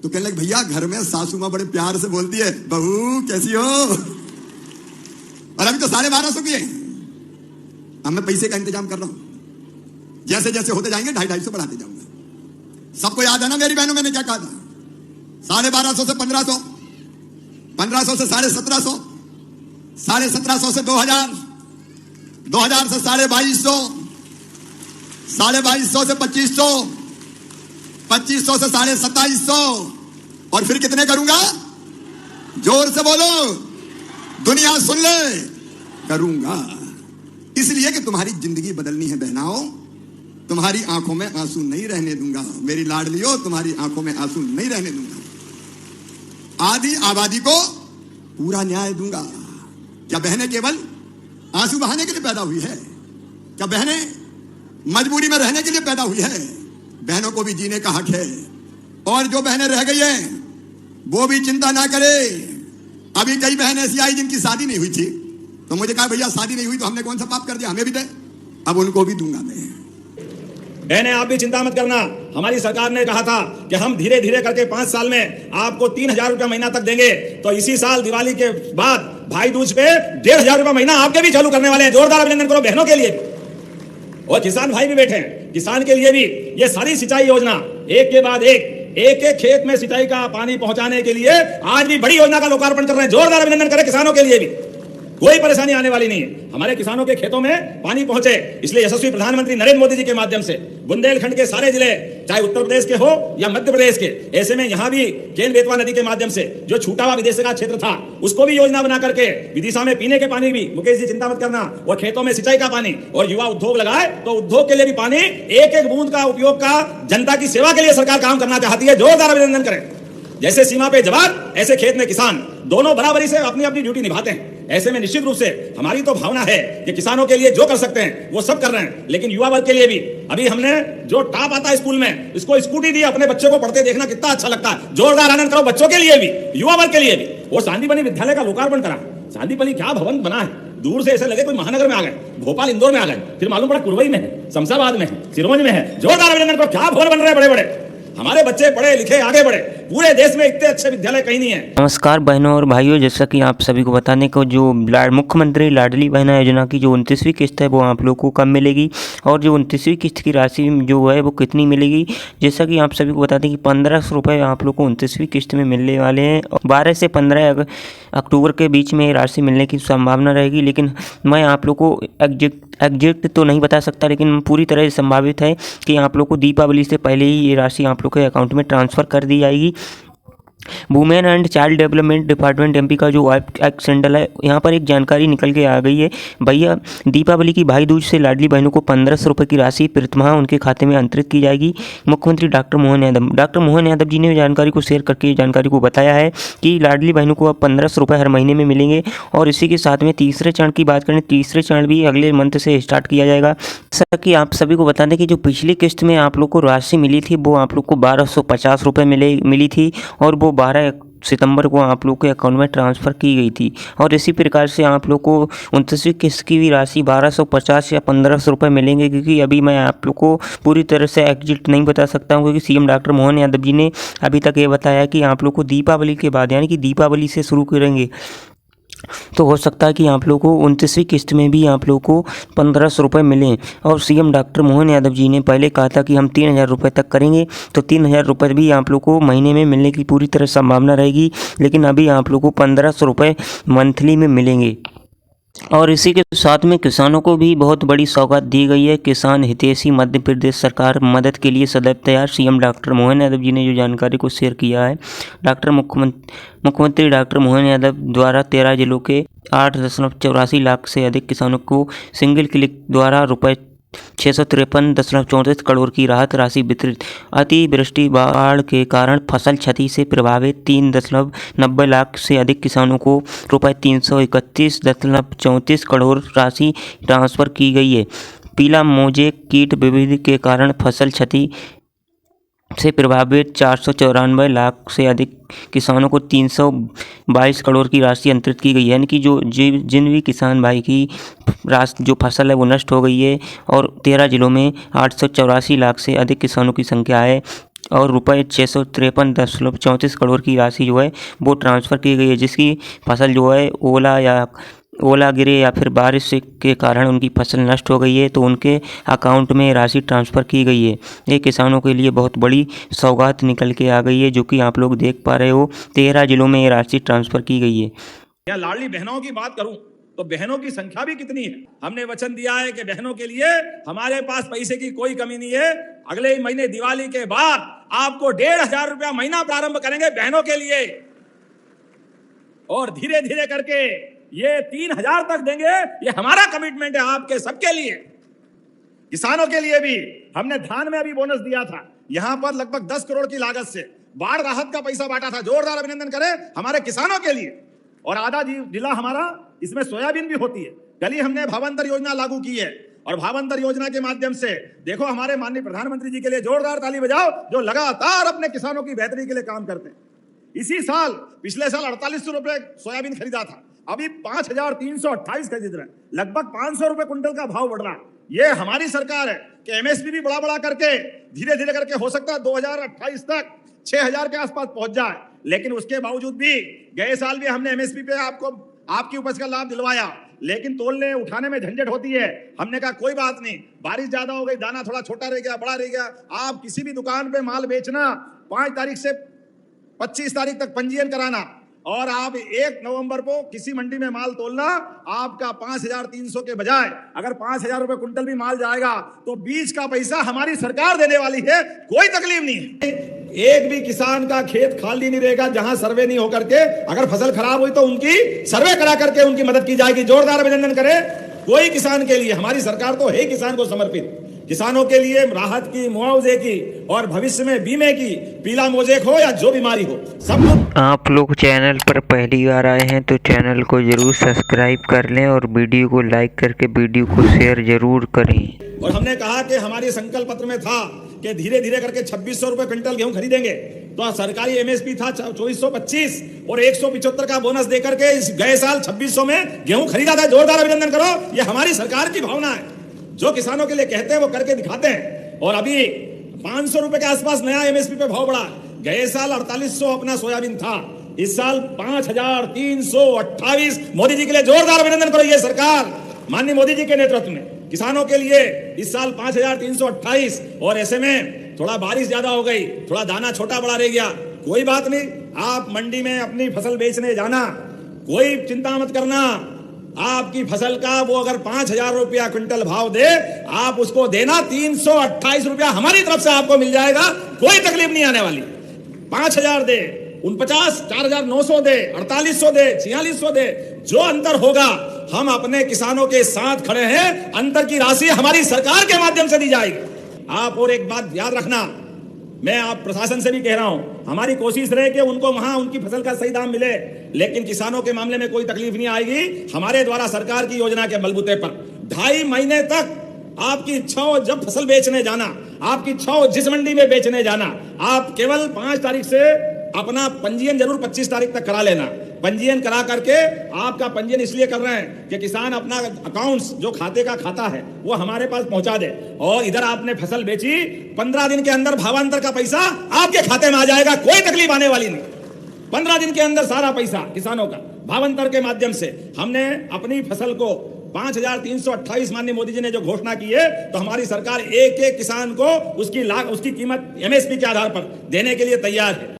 तो कहने लगे भैया घर में सासू माँ बड़े प्यार से बोलती है, बहू कैसी हो, और अभी तो 1250 की है। अब मैं पैसे का इंतजाम कर रहा हूं, जैसे जैसे होते जाएंगे 250-250 बढ़ाते जाऊंगा। सबको याद है ना मेरी बहनों, मैंने क्या कहा था? 1250 से 1500, 1500 से 1750, 1750 से 2000, 2000 से 2250, 2250 से 2500, 2500 से 2750, और फिर कितने करूंगा? जोर से बोलो, दुनिया सुन ले, करूंगा। इसलिए कि तुम्हारी जिंदगी बदलनी है बहनाओं, तुम्हारी आंखों में आंसू नहीं रहने दूंगा। मेरी लाडलियों, तुम्हारी आंखों में आंसू नहीं रहने दूंगा। आधी आबादी को पूरा न्याय दूंगा। क्या बहनें केवल आंसू बहाने के लिए पैदा हुई है? क्या बहनें मजबूरी में रहने के लिए पैदा हुई है? बहनों को भी जीने का हक है। और जो बहनें रह गई हैं वो भी चिंता ना करे। अभी कई बहनें ऐसी आई जिनकी शादी नहीं हुई थी, तो मुझे कहा भैया शादी नहीं हुई तो हमने कौन सा पाप कर दिया, हमें भी दे। अब उनको भी दूंगा मैं। बहनें आप भी चिंता मत करना, हमारी सरकार ने कहा था कि हम धीरे धीरे करके 5 साल में आपको 3000 रुपया महीना तक देंगे। तो इसी साल दिवाली के बाद भाई दूज पे 1500 रुपया महीना आपके भी चालू करने वाले हैं। जोरदार अभिनंदन करो बहनों के लिए। और किसान भाई भी बैठे हैं, किसान के लिए भी ये सारी सिंचाई योजना एक के बाद एक खेत में सिंचाई का पानी पहुंचाने के लिए आज भी बड़ी योजना का लोकार्पण कर रहे हैं। जोरदार अभिनंदन करें किसानों के लिए भी। कोई परेशानी आने वाली नहीं है, हमारे किसानों के खेतों में पानी पहुंचे। इसलिए यशस्वी प्रधानमंत्री नरेंद्र मोदी जी के माध्यम से बुंदेलखंड के सारे जिले, चाहे उत्तर प्रदेश के हो या मध्य प्रदेश के, ऐसे में यहां भी केन बेतवा नदी के माध्यम से जो छूटा हुआ विदेशिका क्षेत्र था उसको भी योजना बना करके विदिशा में पीने के पानी भी, मुकेश जी चिंता मत करना, और खेतों में सिंचाई का पानी, और युवा उद्योग लगाए तो उद्योग के लिए भी पानी, एक एक बूंद का उपयोग का जनता की सेवा के लिए सरकार काम करना चाहती है। जोरदार अभिनंदन करें। जैसे सीमा पे जवान, ऐसे खेत में किसान, दोनों बराबरी से अपनी अपनी ड्यूटी निभाते हैं। ऐसे में निश्चित रूप से हमारी तो भावना है कि किसानों के लिए जो कर सकते हैं वो सब कर रहे हैं, लेकिन युवा वर्ग के लिए भी अभी हमने जो टॉप आता है स्कूल में, इसको स्कूटी दी। अपने बच्चे को पढ़ते देखना कितना अच्छा लगता है। जोरदार आनंद करो बच्चों के लिए भी, युवा वर्ग के लिए भी। वो सांदीपनि विद्यालय का लोकार्पण करा। सांदीपनि क्या भवन बना है, दूर से ऐसे लगे कोई महानगर में आ गए, भोपाल इंदौर में आ गए, फिर मालूम पड़ा कुरवई में है, शमशाबाद में है, सिरोंज में है। जोरदार अभिनंदन करो। क्या भवन बन रहे हैं बड़े बड़े, हमारे बच्चे पढ़े लिखे आगे बढ़े। पूरे देश में इतने अच्छे विद्यालय कहीं नहीं है। नमस्कार बहनों और भाइयों, जैसा कि आप सभी को बताने को, जो मुख्यमंत्री लाडली बहना योजना की जो 29वीं किस्त है वो आप लोगों को कब मिलेगी, और जो 29वीं किस्त की राशि जो है वो कितनी मिलेगी। जैसा कि आप सभी को बता दें कि 1500 रुपये आप लोग को 29वीं किस्त में मिलने वाले हैं। 12 से 15 अक्टूबर के बीच में राशि मिलने की संभावना रहेगी, लेकिन मैं आप लोग को एग्जैक्ट तो नहीं बता सकता, लेकिन पूरी तरह से संभावित है कि आप लोग को दीपावली से पहले ही ये राशि आप लोग के अकाउंट में ट्रांसफ़र कर दी जाएगी। Women and child development department MP का जो एक्ट सेंडल है, यहाँ पर एक जानकारी निकल के आ गई है। भैया दीपावली की भाई दूज से लाडली बहनों को 1500 रुपये की राशि प्रतिमाह उनके खाते में अंतरित की जाएगी। मुख्यमंत्री डॉक्टर मोहन यादव जी ने जानकारी को शेयर करके जानकारी को बताया है कि लाडली बहनों को अब 1500 रुपये हर महीने में मिलेंगे। और इसी के साथ में तीसरे चरण की बात करें, तीसरे चरण भी अगले मंथ से स्टार्ट किया जाएगा। जैसा कि आप सभी को बता दें कि जो पिछली किस्त में आप लोग को राशि मिली थी वो आप लोग को 1250 रुपये मिली थी, और वो 12 सितंबर को आप लोग के अकाउंट में ट्रांसफ़र की गई थी। और इसी प्रकार से आप लोग को 29वीं किस्त की भी राशि 1250 या 1500 रुपये मिलेंगे, क्योंकि अभी मैं आप लोग को पूरी तरह से एग्जैक्ट नहीं बता सकता हूँ, क्योंकि सीएम डॉक्टर मोहन यादव जी ने अभी तक ये बताया कि आप लोग को दीपावली के बाद, यानी कि दीपावली से शुरू करेंगे। तो हो सकता है कि आप लोगों को 29वीं किस्त में भी आप लोगों को 1500 रुपये मिलें। और सीएम डॉक्टर मोहन यादव जी ने पहले कहा था कि हम 3000 रुपये तक करेंगे, तो 3000 रुपये भी आप लोगों को महीने में मिलने की पूरी तरह संभावना रहेगी, लेकिन अभी आप लोगों को 1500 रुपये मंथली में मिलेंगे। और इसी के साथ में किसानों को भी बहुत बड़ी सौगात दी गई है। किसान हितैषी मध्य प्रदेश सरकार मदद के लिए सदैव तैयार। सीएम डॉक्टर मोहन यादव जी ने जो जानकारी को शेयर किया है, मुख्यमंत्री डॉक्टर मोहन यादव द्वारा 13 जिलों के 8.84 लाख से अधिक किसानों को सिंगल क्लिक द्वारा रुपये 653.34 करोड़ की राहत राशि वितरित। अतिवृष्टि बाढ़ के कारण फसल क्षति से प्रभावित 3.90 लाख से अधिक किसानों को रुपये 331.34 करोड़ राशि ट्रांसफ़र की गई है। पीला मोजेक कीट विविधि के कारण फसल क्षति से प्रभावित 494 लाख से अधिक किसानों को 322 करोड़ की राशि अंतरित की गई है। यानी कि जिन भी किसान भाई की जो फसल है वो नष्ट हो गई है, और 13 जिलों में 884 लाख से अधिक किसानों की संख्या है। और रुपये 653.34 करोड़ की राशि जो है वो ट्रांसफ़र की गई है, जिसकी फसल जो है ओला गिरे या फिर बारिश के कारण उनकी फसल नष्ट हो गई है, तो उनके अकाउंट में राशि ट्रांसफ़र की गई है। ये किसानों के लिए बहुत बड़ी सौगात निकल के आ गई है, जो कि आप लोग देख पा रहे हो। 13 जिलों में ये राशि ट्रांसफ़र की गई है। या लाडली बहनों की बात करूं तो बहनों की संख्या भी कितनी है। हमने वचन दिया है कि बहनों के लिए हमारे पास पैसे की कोई कमी नहीं है। अगले महीने दिवाली के बाद आपको 1,500 रुपया महीना प्रारंभ करेंगे बहनों के लिए, और धीरे धीरे करके ये 3,000 तक देंगे। ये हमारा कमिटमेंट है आपके सबके लिए। किसानों के लिए भी हमने धान में अभी बोनस दिया था, यहां पर लगभग 10 करोड़ की लागत से बाढ़ राहत का पैसा बांटा था। जोरदार अभिनंदन करें हमारे किसानों के लिए। और आधा जिला हमारा इसमें सोयाबीन भी होती है। कल ही हमने भावांतर योजना लागू की है, और भावांतर योजना के माध्यम से देखो हमारे माननीय प्रधानमंत्री जी के लिए जोरदार ताली बजाओ, जो लगातार अपने किसानों की बेहतरी के लिए काम करते हैं। इसी साल पिछले साल 4800 रुपए सोयाबीन खरीदा था, अभी 5,328 खरीद रहे हैं। लगभग 500 रुपए कुंटल का भाव बढ़ रहा है। ये हमारी सरकार है कि एमएसपी भी बड़ा करके धीरे धीरे करके हो सकता है 2028 तक 6,000 के आसपास पहुंच जाए। लेकिन उसके बावजूद भी गए साल भी हमने एमएसपी पे आपको आपकी उपज का लाभ दिलवाया, लेकिन तोलने उठाने में झंझट होती है। हमने कहा कोई बात नहीं, बारिश ज्यादा हो गई, दाना थोड़ा छोटा रह गया, बड़ा रह गया। आप किसी भी दुकान पे माल बेचना 5 तारीख से 25 तारीख तक पंजीयन कराना, और आप 1 नवंबर को किसी मंडी में माल तोलना। आपका 5,300 के बजाय अगर 5,000 रुपए कुंटल भी माल जाएगा तो बीज का पैसा हमारी सरकार देने वाली है। कोई तकलीफ नहीं है। एक भी किसान का खेत खाली नहीं रहेगा जहां सर्वे नहीं होकर के, अगर फसल खराब हुई तो उनकी सर्वे करा करके उनकी मदद की जाएगी। जोरदार अभिनंदन करें कोई किसान के लिए। हमारी सरकार तो है किसान को समर्पित। किसानों के लिए राहत की, मुआवजे की और भविष्य में बीमे की, पीला मोजेक हो या जो बीमारी हो, सब। आप लोग चैनल पर पहली बार आए हैं तो चैनल को जरूर सब्सक्राइब कर लें और वीडियो को लाइक करके वीडियो को शेयर जरूर करें। और हमने कहा कि हमारे संकल्प पत्र में था कि धीरे धीरे करके 2,600 रुपए क्विंटल गेहूं खरीदेंगे। तो सरकारी एमएसपी था 2,425 और 175 का बोनस देकर के इस गए साल 2,600 में गेहूं खरीदा था। जोरदार अभिनंदन करो। ये हमारी सरकार की भावना है। जो किसानों के लिए कहते हैं वो करके दिखाते हैं। और अभी 500 रुपए के आसपास नया एमएसपी पे भाव बढ़ा। गए साल 4,800 अपना सोयाबीन था, इस साल 5,328। मोदी जी के लिए जोरदार अभिनंदन करो। ये सरकार माननीय मोदी जी के नेतृत्व में किसानों के लिए इस साल 5,328। और ऐसे में थोड़ा बारिश ज्यादा हो गई, थोड़ा दाना छोटा बड़ा रह गया, कोई बात नहीं। आप मंडी में अपनी फसल बेचने जाना, कोई चिंता मत करना। आपकी फसल का वो अगर 5,000 रुपया क्विंटल भाव दे, आप उसको देना 328 रुपया हमारी तरफ से आपको मिल जाएगा। कोई तकलीफ नहीं आने वाली। 5,000 दे, 49, 4,900 दे, 4,800 दे, 4,600 दे, जो अंतर होगा हम अपने किसानों के साथ खड़े हैं। अंतर की राशि हमारी सरकार के माध्यम से दी जाएगी। आप और एक बात याद रखना, मैं आप प्रशासन से भी कह रहा हूं, हमारी कोशिश रहे कि उनको वहां उनकी फसल का सही दाम मिले, लेकिन किसानों के मामले में कोई तकलीफ नहीं आएगी। हमारे द्वारा सरकार की योजना के बलबूते पर 2.5 महीने तक आपकी इच्छा हो जब फसल बेचने जाना, आपकी इच्छा हो जिस मंडी में बेचने जाना, आप केवल 5 तारीख से अपना पंजीयन जरूर 25 तारीख तक करा लेना। पंजीयन करा करके, आपका पंजीयन इसलिए कर रहे हैं कि किसान अपना अकाउंट्स जो खाते का खाता है वो हमारे पास पहुंचा दे, और इधर आपने फसल बेची 15 दिन के अंदर भावांतर का पैसा आपके खाते में आ जाएगा। कोई तकलीफ आने वाली नहीं। 15 दिन के अंदर सारा पैसा किसानों का भावांतर के माध्यम से। हमने अपनी फसल को 5,328 माननीय मोदी जी ने जो घोषणा की है, तो हमारी सरकार एक एक किसान को उसकी कीमत एमएसपी के आधार पर देने के लिए तैयार है।